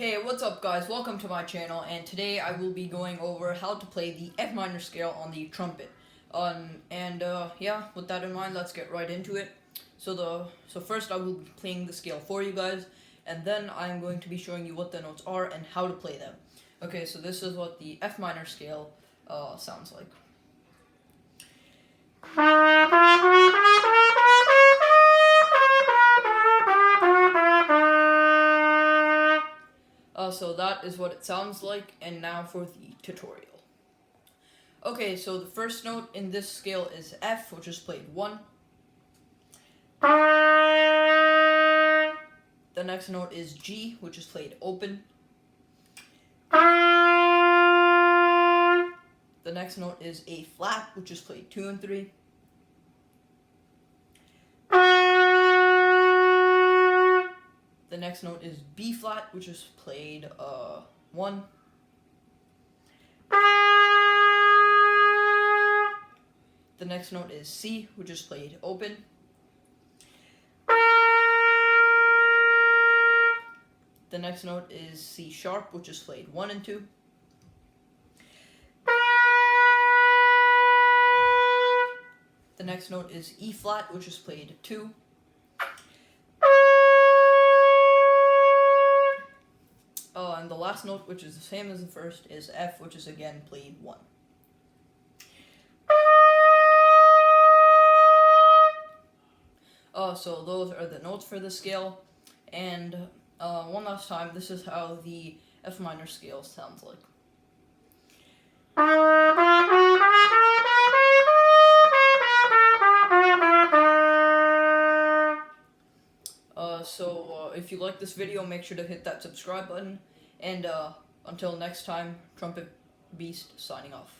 Hey, what's up guys? Welcome to my channel, and today I will be going over how to play the F minor scale on the trumpet. Yeah, with that in mind, let's get right into it. So first I will be playing the scale for you guys, and then I'm going to be showing you what the notes are and how to play them. Okay, so this is what the F minor scale sounds like. So that is what it sounds like, and now for the tutorial. Okay, so the first note in this scale is F, which is played 1. The next note is G, which is played open. The next note is A flat, which is played 2 and 3. The next note is B flat, which is played 1. The next note is C, which is played open. The next note is C sharp, which is played 1 and 2. The next note is E flat, which is played 2. And the last note, which is the same as the first, is F, which is again played 1. So those are the notes for the scale, and one last time, this is how the F minor scale sounds like. If you like this video, make sure to hit that subscribe button, and until next time, Trumpet Beast signing off.